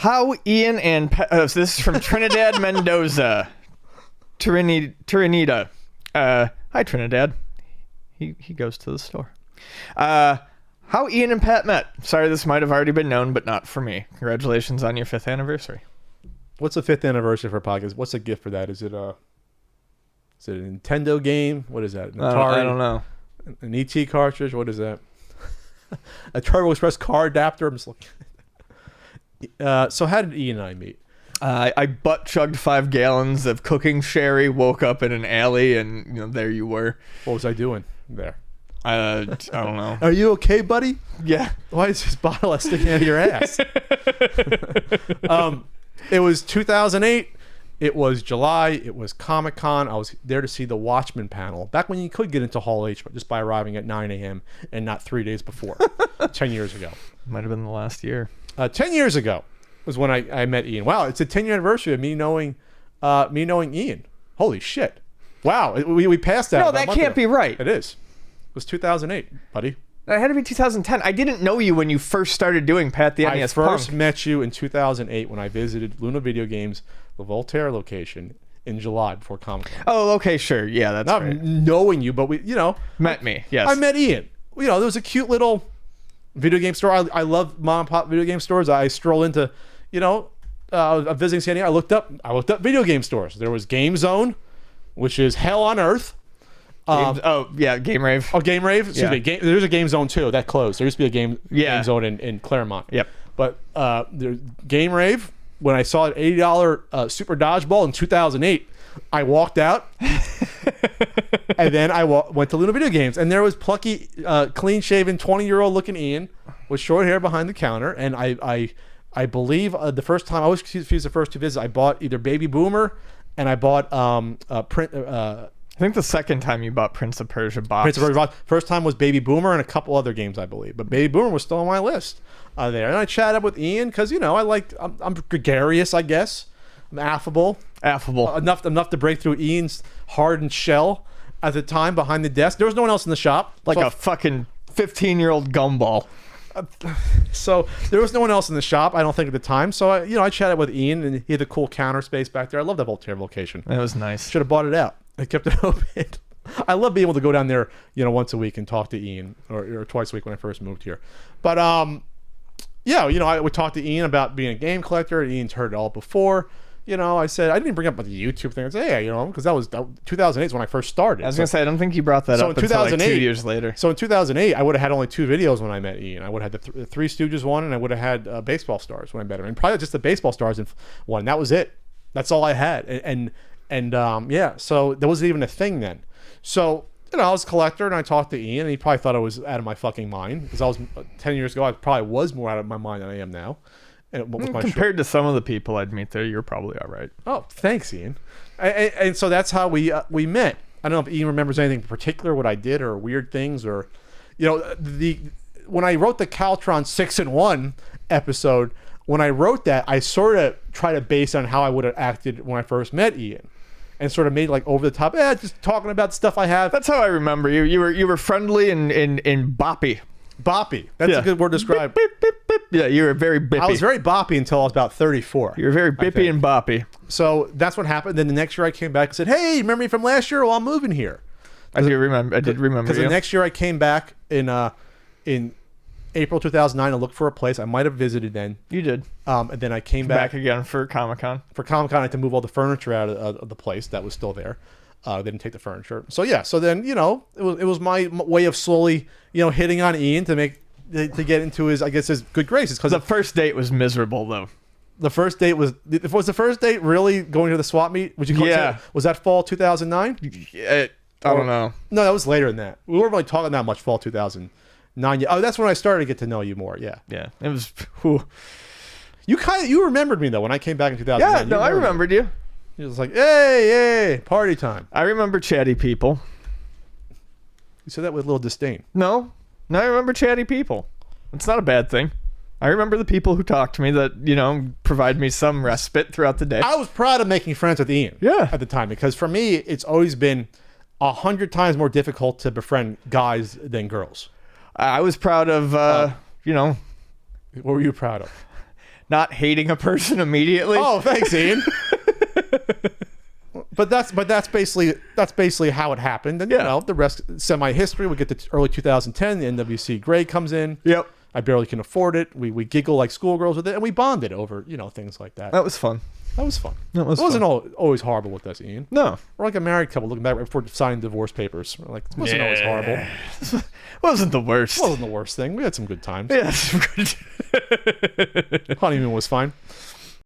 How Ian and this is from Trinidad Mendoza. Trinidad. Hi, Trinidad. He goes to the store. How Ian and Pat met. Sorry, this might have already been known, but not for me. Congratulations on your 5th anniversary. What's the 5th anniversary for a podcast? What's the gift for that? Is it a Nintendo game? What is that? An Atari? I don't know. An ET cartridge? What is that? A Turbo Express car adapter? I'm just looking. So how did Ian and I meet? I butt chugged 5 gallons of cooking sherry, woke up in an alley, and there you were. What was I doing there? I don't know. Are you okay, buddy? Yeah. Why is this bottle sticking out of your ass? It was 2008. It was July. It was Comic-Con. I was there to see the Watchmen panel. Back when you could get into Hall H just by arriving at 9 a.m. and not 3 days before. 10 years ago. Might have been the last year. 10 years ago was when I met Ian. Wow, it's a 10-year anniversary of me knowing Ian. Holy shit. Wow, we passed that. No, that can't be right. It is. It was 2008, buddy. That had to be 2010. I didn't know you when you first started doing Pat the NES Punk. I first met you in 2008 when I visited Luna Video Games, the Voltaire location, in July before Comic-Con. Oh, okay, sure. Yeah, that's Not right. knowing you, but we, Met me, yes. I met Ian. There was a cute little video game store. I love mom and pop video game stores. I stroll into, visiting San Diego. I looked up video game stores. There was Game Zone, which is hell on earth. Game Rave. Oh, Game Rave? Excuse me. There's a Game Zone too. That closed. There used to be a Game Zone in Claremont. Yep. But there's Game Rave, when I saw an $80 Super Dodgeball in 2008, I walked out. And then I went to Luna Video Games. And there was plucky, clean-shaven, 20-year-old looking Ian with short hair behind the counter. And I believe the first time, I always confuse the first 2 visits, I bought either Baby Boomer and I bought I think the second time you bought Prince of Persia box. Prince of Persia box. First time was Baby Boomer and a couple other games, I believe. But Baby Boomer was still on my list there. And I chatted up with Ian because, I'm gregarious, I guess. I'm affable. Enough to break through Ian's hardened shell at the time behind the desk. There was no one else in the shop. Like a fucking 15-year-old gumball. So there was no one else in the shop, I don't think, at the time. So I chatted with Ian, and he had the cool counter space back there. I love that Voltaire location. That was nice. Should have bought it out. I kept it open. I love being able to go down there, once a week and talk to Ian, or twice a week when I first moved here. But I would talk to Ian about being a game collector. Ian's heard it all before. I said, I didn't bring up the YouTube thing. I said, hey, because that was 2008 is when I first started. I was going to say, I don't think you brought that up until like 2 years later. So in 2008, I would have had only 2 videos when I met Ian. I would have had the Three Stooges one, and I would have had Baseball Stars when I met him. And probably just the Baseball Stars one. That was it. That's all I had. So there wasn't even a thing then. So, I was a collector, and I talked to Ian, and he probably thought I was out of my fucking mind. Because I was 10 years ago, I probably was more out of my mind than I am now. And compared to some of the people I'd meet there, you're probably all right. Oh, thanks, Ian. And so that's how we met. I don't know if Ian remembers anything in particular, what I did, or weird things, or when I wrote the Caltron 6-in-1 episode, when I wrote that, I sort of tried to base on how I would have acted when I first met Ian, and sort of made like over the top, just talking about stuff I have. That's how I remember you. You were friendly and boppy. Boppy. That's a good word to describe. Beep, beep, beep, beep. Yeah, you were very bippy. I was very boppy until I was about 34. You were very bippy and boppy. So that's what happened. Then the next year I came back and said, hey, remember me from last year? Well, I'm moving here. I did remember you. Because the next year I came back in April 2009 to look for a place. I might have visited then. You did. And then I came back again for Comic-Con. For Comic-Con, I had to move all the furniture out of the place that was still there. They didn't take the furniture. So yeah. So then it was my way of slowly hitting on Ian to get into his good graces. Because the first date was miserable though. The first date was the first date really going to the swap meet? Would you call it? Was that fall 2009? I don't know. No, that was later than that. We weren't really talking that much fall 2009. Oh, that's when I started to get to know you more. Yeah. Yeah. It was. Whew. You remembered me though when I came back in 2009. Yeah. No, I remembered you. He was like, hey, party time. I remember chatty people. You said that with a little disdain. No, I remember chatty people. It's not a bad thing. I remember the people who talk to me that, provide me some respite throughout the day. I was proud of making friends with Ian at the time, because for me, it's always been 100 times more difficult to befriend guys than girls. I was proud of, What were you proud of? not hating a person immediately. Oh, thanks, Ian. But that's basically how it happened. And Yeah. you know, the rest semi-history. We get to early 2010. The NWC Grey comes in. Yep. I barely can afford it. We giggle like schoolgirls with it, and we bonded over things like that. That was fun. That was fun. That was It wasn't fun. always horrible with us, Ian. No. We're like a married couple looking back right before signing divorce papers. We're like, it wasn't always horrible. Wasn't the worst. It wasn't the worst thing. We had some good times. Yeah, that's good. Honeymoon was fine.